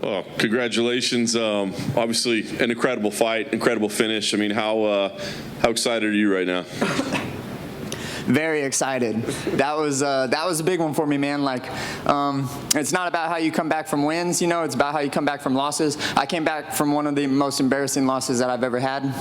Well, congratulations. Obviously, an incredible fight, incredible finish. I mean, how excited are you right now? Very excited. That was a big one for me, man. Like, it's not about how you come back from wins, you know, it's about how you come back from losses. I came back from one of the most embarrassing losses that I've ever had.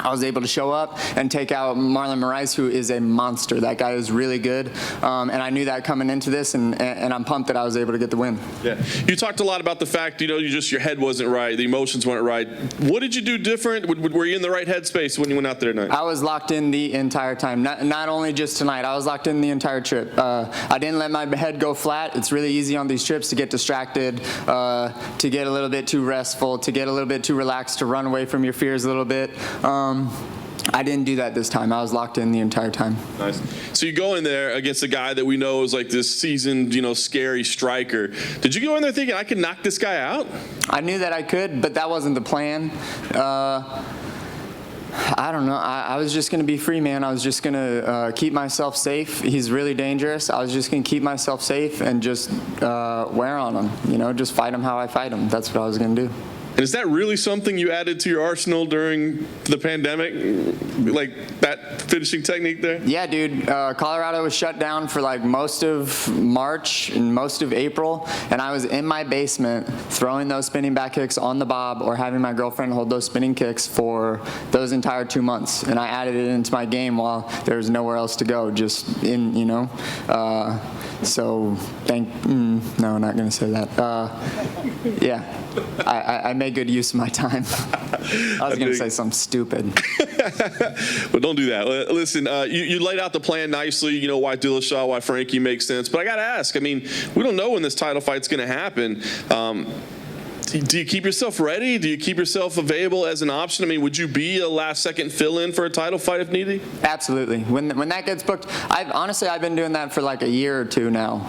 I was able to show up and take out Marlon Moraes, who is a monster. That guy is really good, and I knew that coming into this, and I'm pumped that I was able to get the win. Yeah, you talked a lot about the fact, you know, your head wasn't right, the emotions weren't right. What did you do different? Were you in the right headspace when you went out there tonight? I was locked in the entire time, not only just tonight. I was locked in the entire trip. I didn't let my head go flat. It's really easy on these trips to get distracted, to get a little bit too restful, to get a little bit too relaxed, to run away from your fears a little bit. I didn't do that this time. I was locked in the entire time. Nice. So you go in there against a guy that we know is like this seasoned, you know, scary striker. Did you go in there thinking I can knock this guy out? I knew that I could, but that wasn't the plan. I don't know. I was just going to be free, man. I was just going to keep myself safe. He's really dangerous. I was just going to keep myself safe and just wear on him, you know, just fight him how I fight him. That's what I was going to do. And is that really something you added to your arsenal during the pandemic? Like that finishing technique there? Yeah, dude. Colorado was shut down for like most of March and most of April, and I was in my basement throwing those spinning back kicks on the bob or having my girlfriend hold those spinning kicks for those entire 2 months. And I added it into my game while there was nowhere else to go, just in, you know. So no, I'm not going to say that. Yeah, I made good use of my time. I was going to say something stupid. But don't do that. Listen, you laid out the plan nicely, you know, why Dillashaw, why Frankie makes sense. But I got to ask, I mean, we don't know when this title fight's going to happen. Do you keep yourself ready? Do you keep yourself available as an option? I mean, would you be a last-second fill-in for a title fight if needed? Absolutely. When that gets booked, I've been doing that for like a year or two now,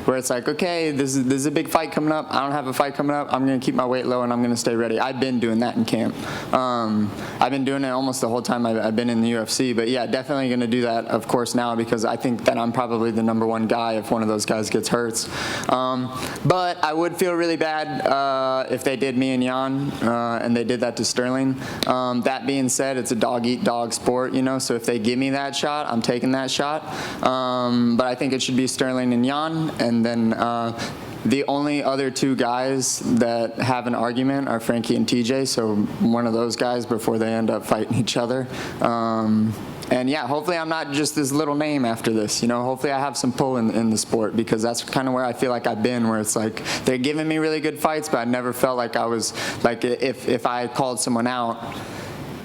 where it's like, okay, this is a big fight coming up. I don't have a fight coming up. I'm going to keep my weight low and I'm going to stay ready. I've been doing that in camp. I've been doing it almost the whole time I've been in the UFC. But yeah, definitely going to do that, of course, now because I think that I'm probably the #1 guy if one of those guys gets hurt. But I would feel really bad if they did me and Jan, and they did that to Sterling. That being said, it's a dog-eat-dog sport, you know, so if they give me that shot, I'm taking that shot. But I think it should be Sterling and Jan, and then the only other 2 guys that have an argument are Frankie and TJ, so one of those guys before they end up fighting each other. And yeah, hopefully I'm not just this little name after this, you know. Hopefully I have some pull in the sport because that's kind of where I feel like I've been, where it's like they're giving me really good fights, but I never felt like I was, like if I called someone out,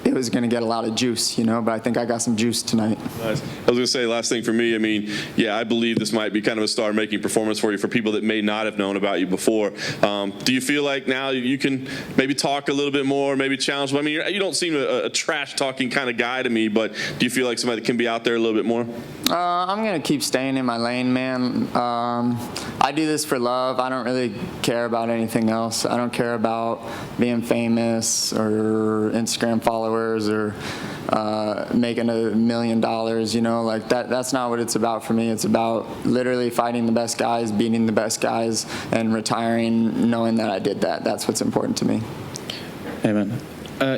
it was going to get a lot of juice, you know, but I think I got some juice tonight. Nice. I was going to say, last thing for me, I mean, yeah, I believe this might be kind of a star-making performance for you for people that may not have known about you before. Do you feel like now you can maybe talk a little bit more, maybe challenge them? I mean, you don't seem a trash-talking kind of guy to me, but do you feel like somebody that can be out there a little bit more? I'm going to keep staying in my lane, man. I do this for love. I don't really care about anything else. I don't care about being famous or Instagram followers or making $1 million, you know, like that's not what it's about for me. It's about literally fighting the best guys, beating the best guys, and retiring knowing that I did that. That's what's important to me. Hey, man.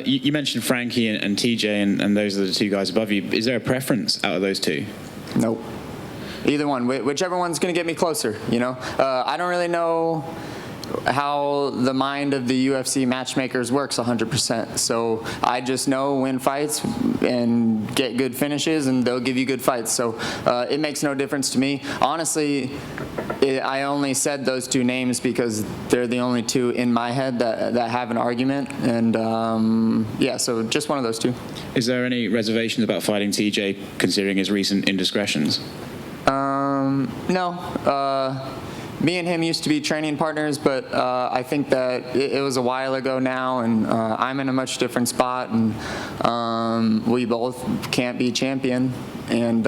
You mentioned Frankie and TJ, and those are the 2 guys above you. Is there a preference out of those 2? Nope. Either one. Whichever one's going to get me closer, you know. I don't really know how the mind of the UFC matchmakers works 100%. So I just know win fights and get good finishes, and they'll give you good fights. So it makes no difference to me. Honestly, I only said those 2 names because they're the only 2 in my head that have an argument. And yeah, so just one of those 2. Is there any reservations about fighting TJ considering his recent indiscretions? No. Me and him used to be training partners, but I think that it was a while ago now, and I'm in a much different spot, and we both can't be champion, and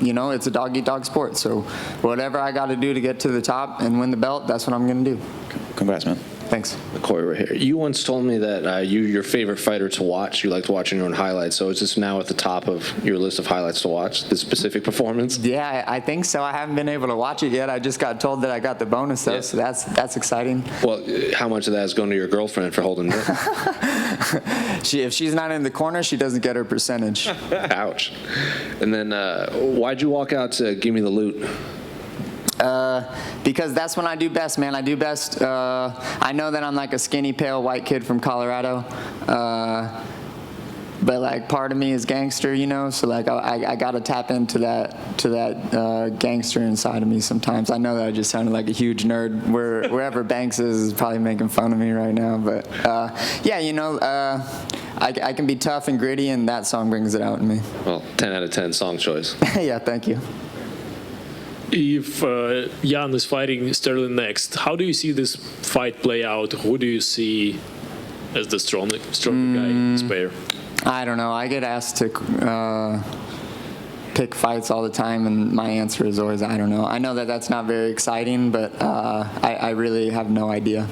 you know, it's a dog-eat-dog sport, so whatever I got to do to get to the top and win the belt, that's what I'm going to do. Congrats, man. Thanks. Cory, right here. You once told me that your favorite fighter to watch, you liked watching your own highlights. So is this now at the top of your list of highlights to watch, this specific performance? Yeah, I think so. I haven't been able to watch it yet. I just got told that I got the bonus, though, so that's exciting. Well, how much of that is going to your girlfriend for holding it? If she's not in the corner, she doesn't get her percentage. Ouch. And then why'd you walk out to Give Me the Loot? Because that's when I do best, man. I do best. I know that I'm like a skinny, pale white kid from Colorado, but like part of me is gangster, you know. So like I gotta tap into that gangster inside of me sometimes. I know that I just sounded like a huge nerd. Wherever Banks is probably making fun of me right now, but yeah, you know. I can be tough and gritty, and that song brings it out in me. Well, 10 out of 10 song choice. Yeah, thank you. If Jan is fighting Sterling next, how do you see this fight play out? Who do you see as the stronger guy in this pair? I don't know. I get asked to pick fights all the time, and my answer is always, I don't know. I know that that's not very exciting, but I really have no idea.